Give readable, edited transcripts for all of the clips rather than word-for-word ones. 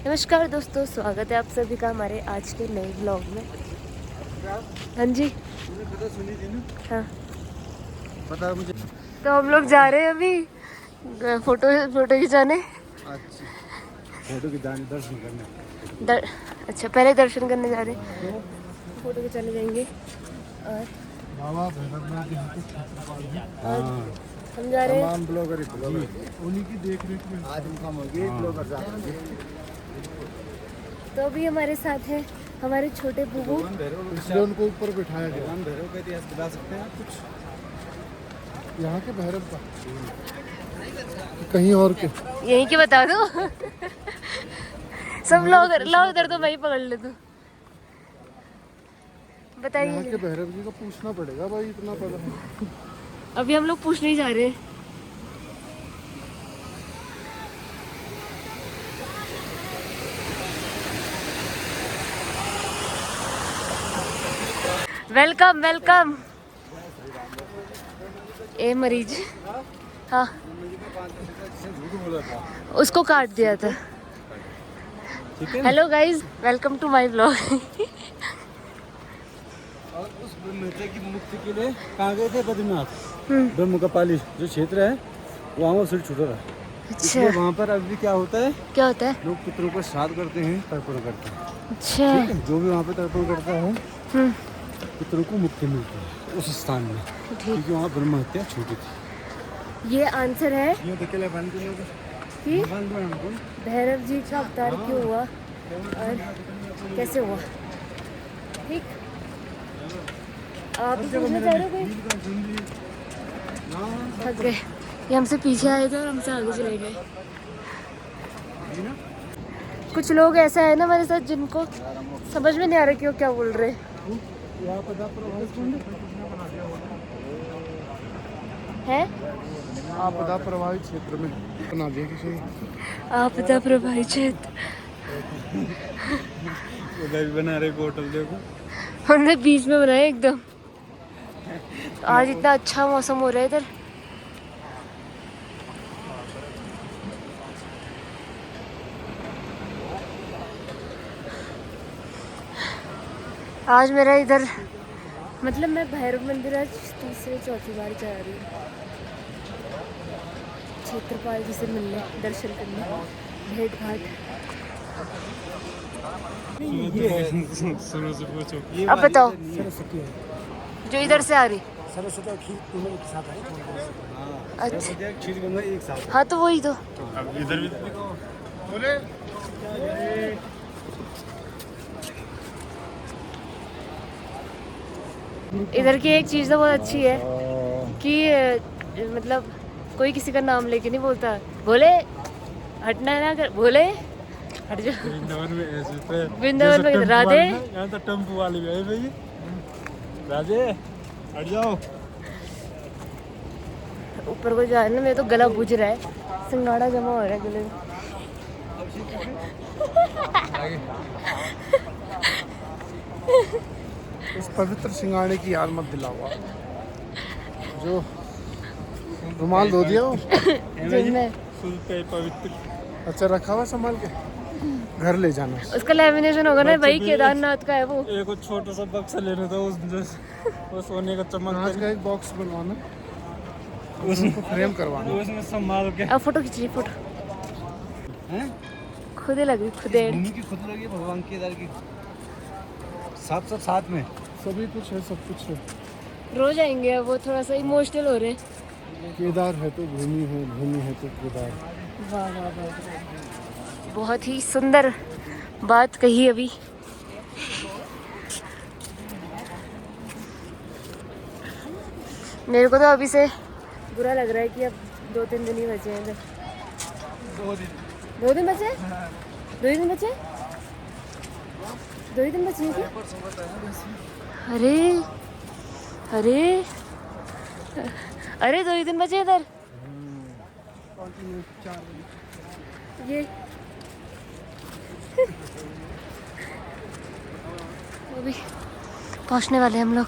नमस्कार दोस्तों, स्वागत है आप सभी का हमारे आज के नए ब्लॉग में। हाँ जी, पता सुनी थी ना? हाँ। पता मुझे। तो हम लोग जा रहे हैं अभी फोटो खिंचाने। अच्छा, फोटो खिंचाने, दर्शन करने। अच्छा, पहले दर्शन करने जा रहे हैं, फोटो खिंचाने जाएंगे। और बाबा भैरवनाथ जी हम जा रहे हैं। तमाम ब्लॉगर उन्हीं की देख रेख में आज हम काम हो गए ब्लॉगर साहब। तो अभी हमारे साथ है हमारे छोटे बुबू। इसलिए उनको ऊपर बिठाया गया। भगवान भैरव का इतिहास बता सकते हैं आप कुछ यहाँ के भैरव का? कहीं और के? यहीं के बता दो। सब लोग लो इधर, तो मैं ही पकड़ ले तू। बताइए। यहाँ के भैरव जी को पूछना पड़ेगा भाई, इतना पता। अभी हम लोग पूछने ही जा रहे हैं। Welcome welcome. ए मरीज, हाँ, उसको काट दिया था। Hello guys, welcome to my blog. और उस ब्रह्महत्या की मुक्ति के लिए कहाँ गए थे? बद्रीनाथ। ब्रह्म का पाली जो क्षेत्र है वहाँ वो सिर छूटा था। अच्छा, वहाँ पर अभी क्या होता है? क्या होता है? लोग पितरों को श्राद्ध करते हैं, तर्पण करते हैं। अच्छा, ठीक है, जो भी वहाँ पे तर्पण करता है पितरों को मुक्ति मिलती है उस स्थान में, क्योंकि वहाँ ब्रह्म हत्या छूटी थी। ये आंसर है कि हमको भैरव जी का अवतार क्यों हुआ और कैसे हुआ। ठीक, आप पूछना चाह रहे हो कोई? थक गए, ये हमसे पीछे आए थे और हमसे आगे चले गए। कुछ लोग ऐसा है ना हमारे साथ जिनको समझ में नहीं आ रहा कि वो क्या बोल रहे हैं। आपदा प्रभावित क्षेत्र में बना दिया किसी ने। आपदा प्रभावित क्षेत्र उधर भी बना रहे होटल, देखो हमने बीच में बनाया एकदम। आज इतना अच्छा मौसम हो रहा है इधर। आज मेरा इधर मतलब मैं भैरव मंदिर आज तीसरी चौथी बार जा रही हूँ क्षेत्रपाल जी से मिलने, दर्शन करने, भेंट घाट। अब बताओ, जो इधर से आ रही। अच्छा, क्षीरगंगा एक साथ। हाँ तो वही तो। अब इधर भी बोले इधर की एक चीज़ तो बहुत अच्छी है कि मतलब कोई किसी का नाम लेके नहीं बोलता। बोले हटना ना कर, बोले हट जाओ। वृंदावन में ऐसे वृंदावन में राधे, यहाँ तो टेम्पो वाले भी आए भाई, राधे हट जाओ। ऊपर को जा रहे ना, मेरा तो गला बुझ रहा है, सिंगाड़ा जमा हो रहा है गले में। उस पवित्र सिंगाड़े की याद मत दिलाओ। जो रुमाल धो दिया वो पवित्र। अच्छा रखा हुआ संभाल के, घर ले जाना। उसका लेमिनेशन होगा ना भाई, केदारनाथ का है वो। एक छोटा सा बक्सा लेना था वो सोने का चमक का एक बॉक्स बनवाना, उसको फ्रेम करवाना, उसमें संभाल के। अब फोटो खींचिए, फोटो हैं? खुद ही लगी, खुद ही भूमि की खुद लगी, भगवान केदार की सब साथ में, सभी कुछ है, सब कुछ है। रोज आएंगे। अब वो थोड़ा सा इमोशनल हो रहे हैं। केदार है तो भूमि है, भूमि है तो केदार। वाह वाह वाह, बहुत ही सुंदर बात कही अभी। मेरे को तो अभी से बुरा लग रहा है कि अब 2-3 दिन ही बचे हैं इधर। 2 दिन बचे हैं? 2 ही दिन बचे हैं? 2 ही दिन बचे हैं क्या? अरे अरे अरे 2 ही दिन बचे इधर। ये अभी पहुंचने वाले हैं हम लोग।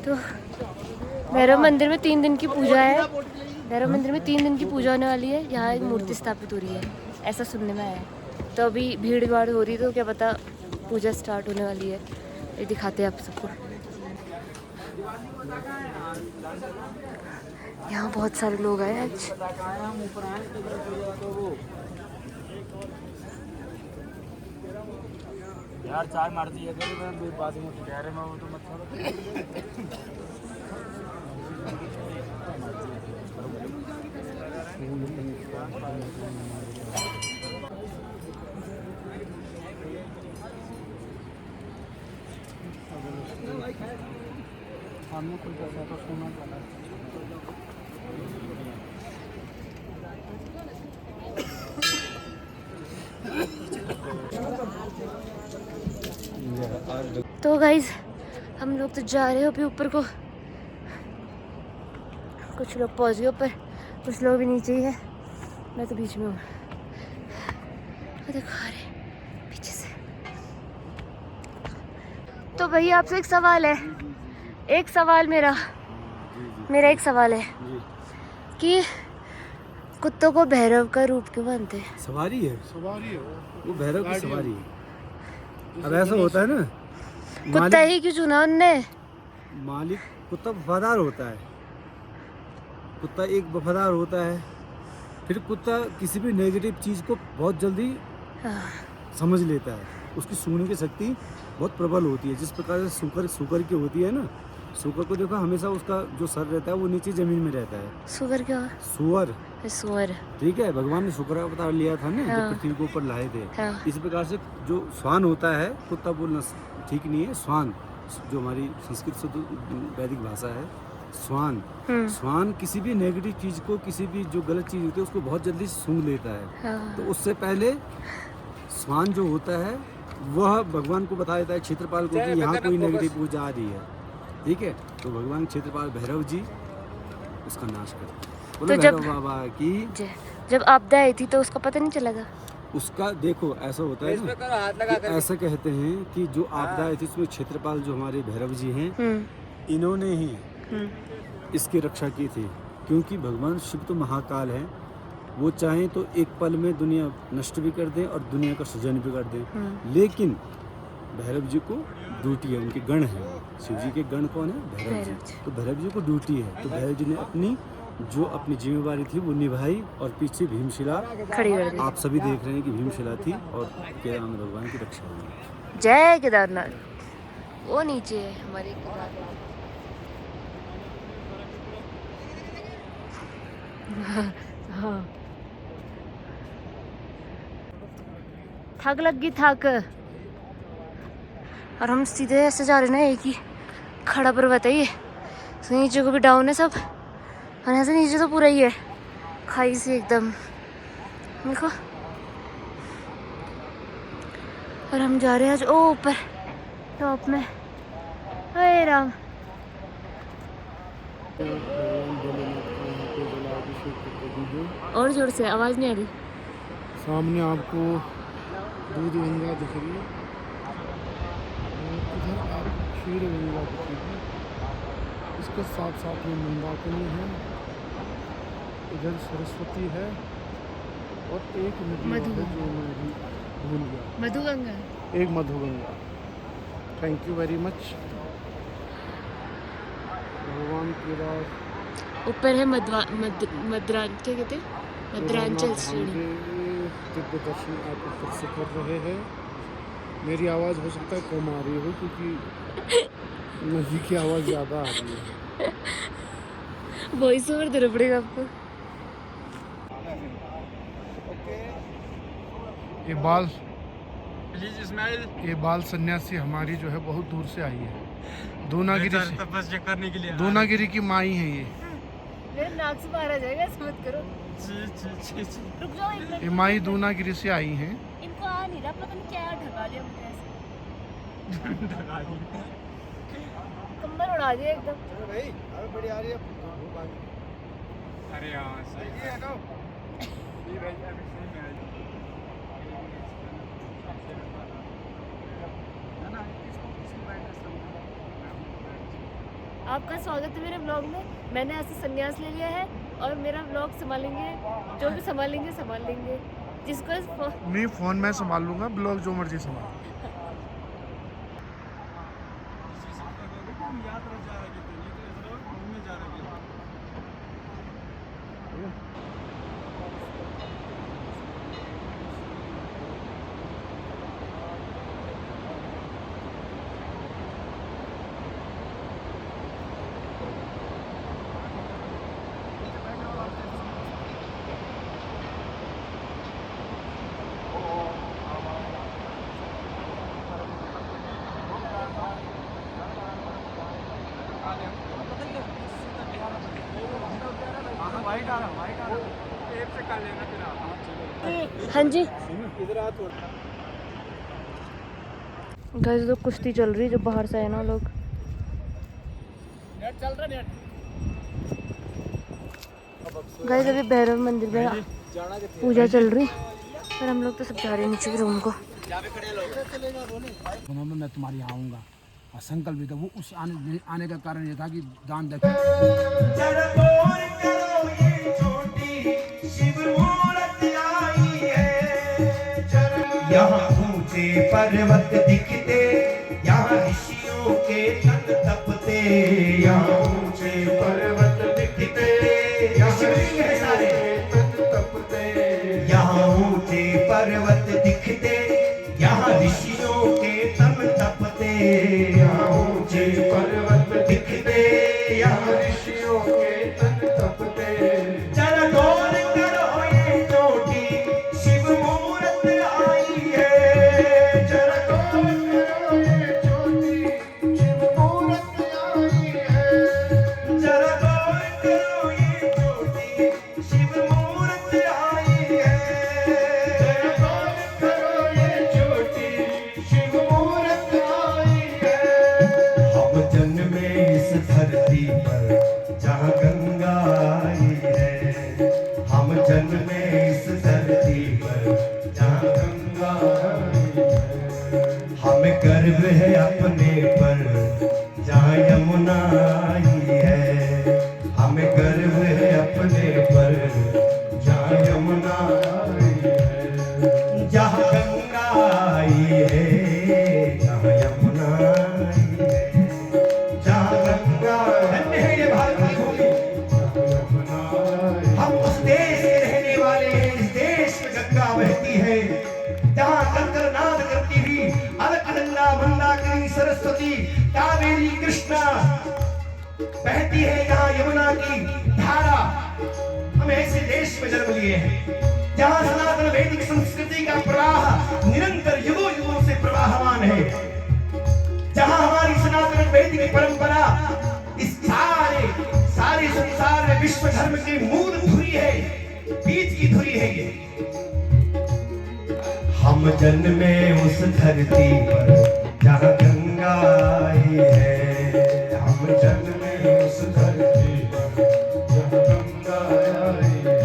तो भैरव मंदिर में 3 दिन की पूजा है। भैरव मंदिर में 3 दिन की पूजा होने वाली है। यहाँ एक मूर्ति स्थापित हो रही है। ऐसा सुनने में आया है। तो अभी भीड़ भाड़ हो रही, तो क्या पता पूजा स्टार्ट होने वाली है। ये दिखाते हैं आप सबको। यहाँ बहुत सारे लोग आए आज। यार चाय मार दी है बात में कह रहे मैं वो तो मत सामने कोई पैसा तो सोना पड़ा तो गाइज हम लोग तो जा रहे हो अभी ऊपर को। कुछ लोग पहुंच गए ऊपर, कुछ लोग भी नीचे ही है। मैं तो बीच में हूँ। देखो आ रहे पीछे से। तो भैया आपसे एक सवाल है। एक सवाल मेरा एक सवाल है कि कुत्तों को भैरव का रूप क्यों मानते हैं? सवारी है वो भैरव की सवारी है। अब ऐसा होता है ना, कुत्ता ही क्यों चुना उनने? मालिक कुत्ता वफादार होता है, कुत्ता एक वफादार होता है। फिर कुत्ता किसी भी नेगेटिव चीज़ को बहुत जल्दी समझ लेता है। उसकी सूंघने की शक्ति बहुत प्रबल होती है। जिस प्रकार से सूकर की होती है ना, सूकर को देखो हमेशा उसका जो सर रहता है वो नीचे जमीन में रहता है। सुअर क्या? सुअर ठीक है, भगवान ने शुक्र का अवतार लिया था ना, जब पृथ्वी को ऊपर लाए थे। इस प्रकार से जो स्वान होता है, कुत्ता बोलना ठीक नहीं है, स्वान जो हमारी संस्कृत से वैदिक भाषा है, स्वान किसी भी नेगेटिव चीज को, किसी भी जो गलत चीज होती है उसको बहुत जल्दी सूंघ लेता है। तो उससे पहले स्वान जो होता है वह भगवान को बता देता है, क्षेत्रपाल को, कि यहाँ कोई नेगेटिव ऊर्जा आ रही है। ठीक है, तो भगवान क्षेत्रपाल भैरव जी उसका नाश करते। तो जब आपदा आई थी तो उसका पता नहीं चला था? उसका देखो ऐसा होता है ना, ऐसा कहते हैं कि जो आपदा आई थी उसमें क्षेत्रपाल जो हमारे भैरव जी हैं, इन्होंने ही इसकी रक्षा की थी। क्योंकि भगवान शिव तो महाकाल है, वो चाहें तो एक पल में दुनिया नष्ट भी कर दें और दुनिया का सृजन भी कर दें। लेकिन भैरव जी को ड्यूटी है, उनके गण है। शिव जी के गण कौन है? भैरव जी। तो भैरव जी को ड्यूटी है, तो भैरव जी ने अपनी जिम्मेवारी थी वो निभाई। और पीछे भीमशिला खड़ी कर दी। आप सभी देख रहे हैं कि भीमशिला थी और केदारनाथ भगवान की रक्षा हुई। जय केदारनाथ। वो नीचे है हमारे केदारनाथ। हाँ, थक लग गई थक। और हम सीधे ऐसे जा रहे हैं ना, एक ही खड़ा पर्वत है ये, तो नीचे को भी डाउन है सब, और ऐसे नीचे तो पूरा ही है खाई से एकदम, देखो। और हम जा रहे हैं आज ओ ऊपर टॉप में। हे राम, और जोर से आवाज नहीं आ रही। सामने आपको दूध गंगा दिख रही है, इधर आपको क्षीर गंगा दिखेगी, इसके साथ साथ में मंदाकिनी है, इधर सरस्वती है, और एक नदी है जो मैं अभी भूल गया, मधुगंगा, एक Madhuganga. Thank you very much. भगवान के बाद ऊपर है क्या कहते हैं, मद्रांचल श्रेणी। दिव्य दर्शन आप ऊपर से कर रहे हैं। मेरी आवाज़ हो सकता है कम आ रही हो, क्योंकि नदी की आवाज़ ज़्यादा आ रही है। वॉइस ओवर देना पड़ेगा आपको। ये बाल सन्यासी हमारी जो है बहुत दूर से आई है, दूनागिरी से तपस्या करने के लिए। दूनागिरी की माई है ये। मेरे नाक से बाहर आ जाएगा, ऐसे मत करो। रुक जाओ एक मिनट। ये माई दूनागिरी से आई हैं। इनको आ नहीं रहा, पता नहीं क्या ढका लिया मुझे ऐसे। ढका दिया, कंबल उड़ा दिया एकदम। भाई अरे बड़ी आ रही है। अरे यार सही है ना, ये भाई अभी सही में आपका स्वागत है मेरे ब्लॉग में। मैंने ऐसे संन्यास ले लिया है और मेरा ब्लॉग संभालेंगे, जो भी संभालेंगे संभाल लेंगे। जिसको नहीं, फोन मैं संभाल लूंगा, ब्लॉग जो मर्जी संभाल। हाँ जी गाइस, तो कुश्ती चल रही है जो बाहर से आए ना लोग। गाइस अभी भैरव मंदिर में पूजा चल रही और हम लोग तो सब जा रहे हैं नीचे रूम को। मैं तुम्हारे यहाँ आऊँगा और संकल्प भी था वो उस आने का कारण ये था कि दान यहाँ ऊंचे पर्वत दिखते, यहाँ ऋषियों के तन तपते, यहाँ ऊंचे पर्वत दिखते, शिवलिंग है सारे तन तपते, यहाँ ऊंचे पर्वत दिखते, यहाँ ऋषियों के तन तपते, यहाँ ऊंचे पर्वत दिखते, यहाँ ऋषियों के तन तपते। जरा गौर करो ये चोटी शिव मूरत आई है, जरा गौर करो ये चोटी शिव मूरत आई है, जरा गौर करो ये चोटी शिव मूरत आई है, जरा गौर करो ये चोटी शिव मूरत आई है। हम जन्मे इस धरती पर जहाँ गंगा आई है, हम जन्मे इस धरती पर जहाँ गंगा आई है, हमें गर्व है अपने पर जहाँ यमुना आई है, हमें गर्व है अपने पर जहाँ यमुना आई है, जहाँ गंगा आई है, जहाँ यमुना आई है, जहाँ गंगा धन्य है ये भारत की भूमि। हम उस देश के रहने वाले हैं, इस देश में गंगा बहती है, जहाँ कंकर नाद करती हुई अलकनंदा मंदाकिनी सरस्वती कावेरी कृष्णा बहती है, यहाँ यमुना की धारा। हम ऐसे देश में जन्म लिए हैं जहाँ सनातन वैदिक संस्कृति का प्रवाह निरंतर युगों युगों से प्रवाहमान है, जहाँ हमारी सनातन वैदिक परंपरा इस सारे संसार में विश्व धर्म की मूल धुरी है, बीज की धुरी है ये। हम जन्मे उस धरती पर जहाँ गंगा आई है, हम जन्मे उस धरती पर जहाँ गंगा आई है,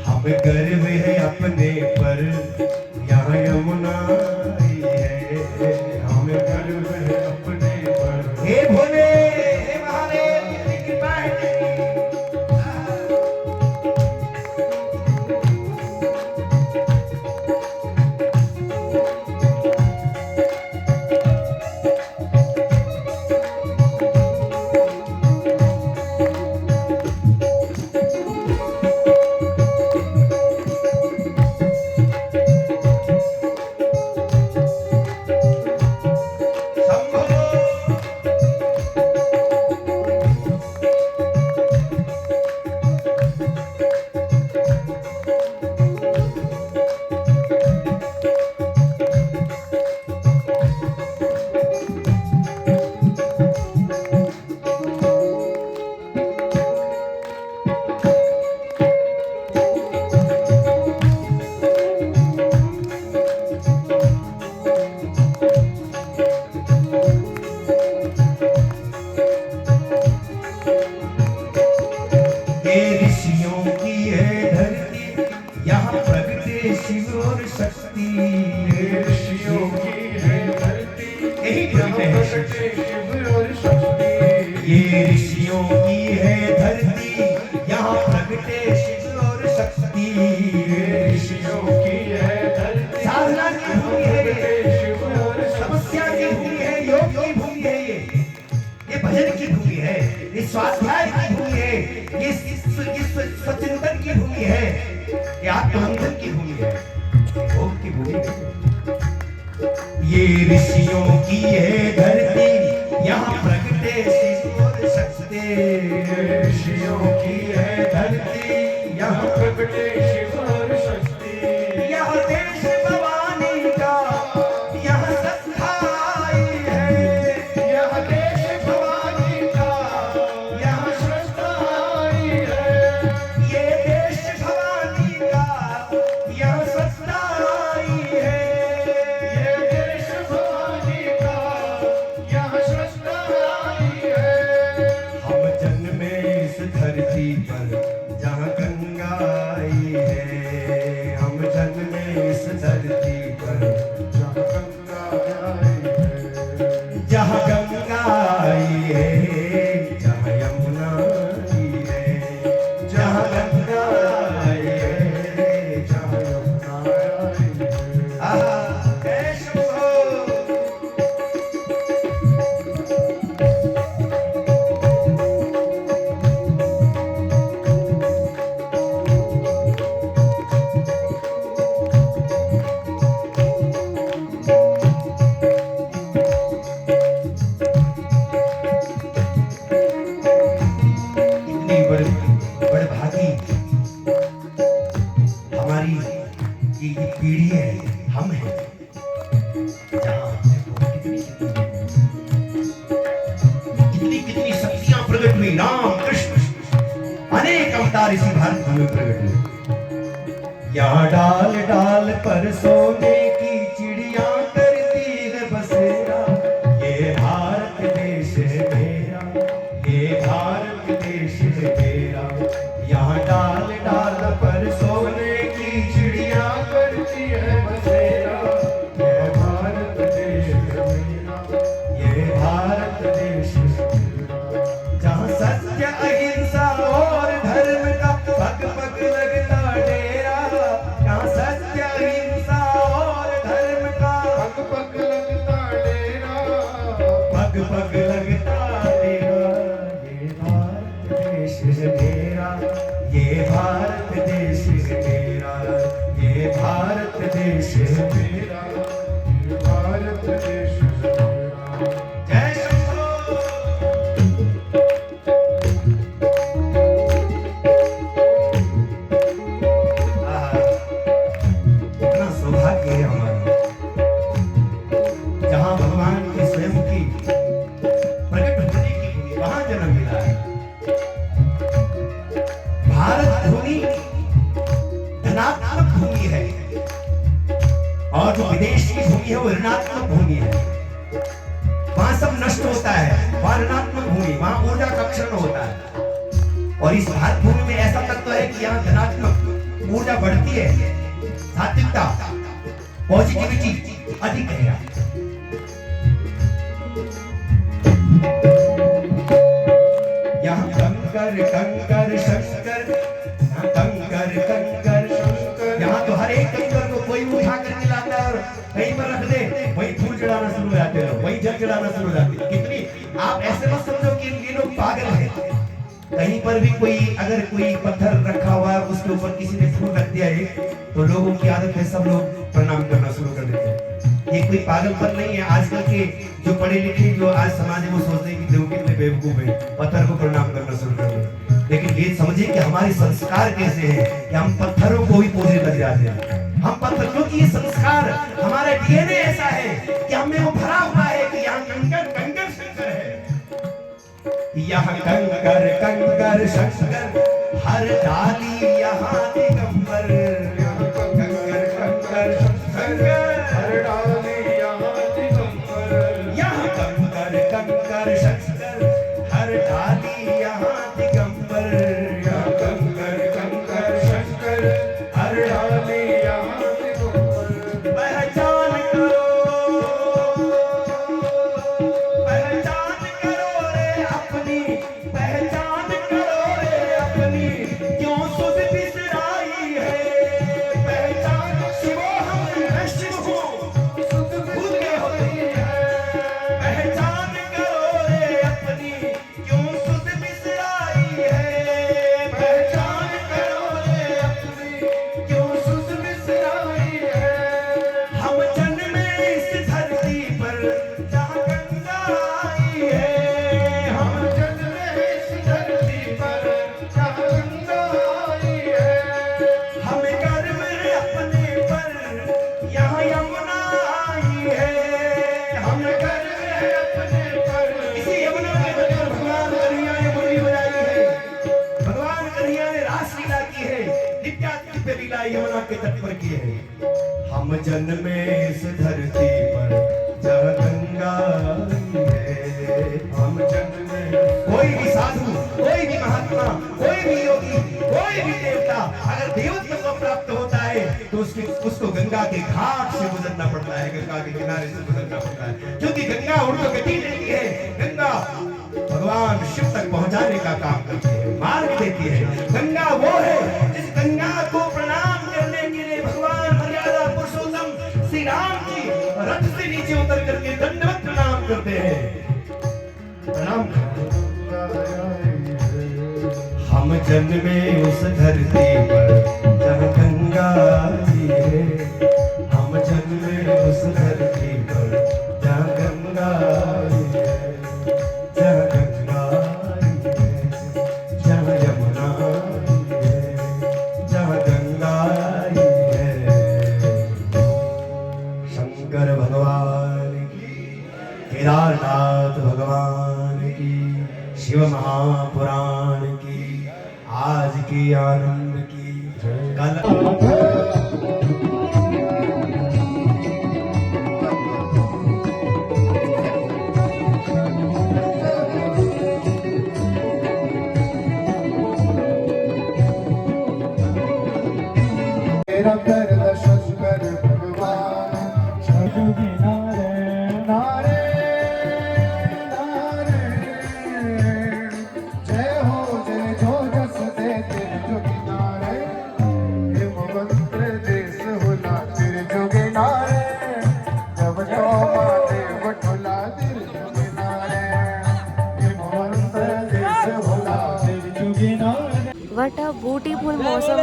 हम गर्व है अपने पर यहाँ यमुना आई है, हमें गर्व है अपने पर। हे भोले हे महादेव तेरी कृपा है तेरी। ये ऋषियों की है धरती, यहाँ प्रगटे शिव और शक्ति। साधना की भूमि है ये, तपस्या की भूमि है, योग की भूमि है ये भजन की भूमि है, ये स्वाध्याय की भूमि है, ये स्वचिंतन की भूमि है, ये आत्ममंथन की भूमि है, योग की भूमि है। ये ऋषियों की है धरती, यहाँ प्रगटे शिव और शक्ति। ऋषियों की है धरती, यहाँ प्रगटे शिव और शक्ति। यह देश भवानी का, यह सत्ताई है। यह देश भवानी का, यह सत्ताई है। ये देश भवानी का, यह सत्ताई है। धरती पर जहाँ गंगा आई है, हम जन्मे इस धरती पर जहाँ गंगा आई है। जहाँ गंगा आई है, जहाँ यमुना आई है। जहाँ गंगा आई है, जहाँ यमुना आई है। आहा, जय शंभो। बड़भागी हमारी ये पीढ़ी है, हम हैं जहाँ कितनी कितनी शक्तियां प्रकट हुई। राम कृष्ण अनेक अवतार इसी भारत भूमि में प्रकट हुए। यहाँ डाल डाल पर सोने की चिड़िया करती है बसेरा। ये भारत देश है मेरा, ये भारत देश है मेरा। यहाँ डाल डाल पर सोने की चिड़िया करती है बसेरा। ये भारत देश है मेरा, ये भारत देश है मेरा। जहाँ सत्य अहिंसा और धर्म का पग पग लगता डेरा। जहाँ सत्य अहिंसा और धर्म का पग पग लगता डेरा। पग पग लगता डेरा। ये भारत देश है मेरा, ये भारत देश है मेरा। ये भारत देश है मेरा, ये भारत देश है मेरा। जय शंभो। कितना सौभाग्य है हमारा, जहाँ भगवान के स्वयं की प्रकट होने की भूमि, वहां जन्म मिला है। भारत भूमि धनात्मक भूमि है और जो विदेश की भूमि है वो ऋणात्मक भूमि है। वहां सब नष्ट होता है, वहां ऋणात्मक भूमि, वहां ऊर्जा का क्षरण होता है। और इस भारत भूमि में ऐसा तत्व है कि यहाँ धनात्मक ऊर्जा बढ़ती है, सात्विकता, पॉजिटिविटी अधिक है। यहाँ कंकर कंकर शंकर, यहाँ कंकर कंकर शंकर। यहाँ तो हर एक कंकर को कोई उठा करके लाता है और कहीं पर रख दे, वही फूल चढ़ाना शुरू हो जाते हैं, वही जल चढ़ाना शुरू हो जाते हैं। कितनी, आप ऐसे मत समझो कि ये लोग पागल हैं। कहीं पर भी कोई अगर कोई पत्थर रखा हुआ है, उसके ऊपर किसी ने फूल रख दिया है, तो लोगों की आदत है सब लोग प्रणाम करना शुरू कर देते हैं। ये कोई पागलपन नहीं है। आजकल के जो पढ़े लिखे जो आज समाज में वो सोचते हैं कि देखो कितने बेवकूफ है, पत्थर को प्रणाम करना शुरू कर देते। लेकिन ये समझे कि हमारे संस्कार कैसे हैं कि हम पत्थरों को ही पूजने लग जाते हैं। हम पत्थर, क्योंकि ये संस्कार हमारा डीएनए ऐसा है कि हमें वो भरा हुआ है कि यहाँ कंकर कंकर शंकर है। यहाँ कंकर कंकर शंकर, हर डाली यहाँ दिगंबर। यहाँ कंकर कंकर शंकर, हर डाली यहाँ दिगंबर। यहाँ कंकर कंकर शंकर, हर डाली यहाँ दिगंबर। यहाँ कंकर कंकर शंकर, हर डाली यहाँ दिगंबर। पहचान करो, पहचान करो रे अपनी, पहचान करो रे अपनी। क्यों सुध बिसरा के तट पर किए हैं। हम जन्मे इस धरती पर जहाँ गंगा है। हम जन्मे, कोई भी साधु, कोई भी महात्मा, कोई भी योगी, कोई भी देवता अगर देवत्व को प्राप्त होता है तो उसको गंगा के घाट से गुजरना पड़ता है, गंगा के किनारे से गुजरना पड़ता है, क्योंकि गंगा उनको गति देती है। गंगा भगवान शिव तक पहुंचाने का काम करती है, मार्ग देती है। गंगा वो है जिस गंगा को प्रणाम करने के लिए भगवान मर्यादा पुरुषोत्तम श्री राम जी रथ से नीचे उतर करके दंडवत प्रणाम करते हैं। प्रणाम करते हैं। हम जन्मे उस धरती पर जहाँ गंगा जी है। हम जन्मे उस धरती पर जहाँ गंगा जी है, जहाँ गंगा जी है, जहाँ यमुना जी है, जहाँ गंगा जी है। शंकर भगवान की, केदारनाथ भगवान की, शिव महापुराण की, आज की आनंद की, कल मेरा कर दर्शन कर भगवान सदगुरु नारायण नारायण नारायण। जय हो जय जो जस दे तेरे जोगी नारायण। हिम मंत्र देश होला तेरे जोगी नारायण। जब तो माते बटोला तेरे जोगी नारायण। हिम मंत्र देश होला तेरे जोगी नारायण। What a beautiful मौसम।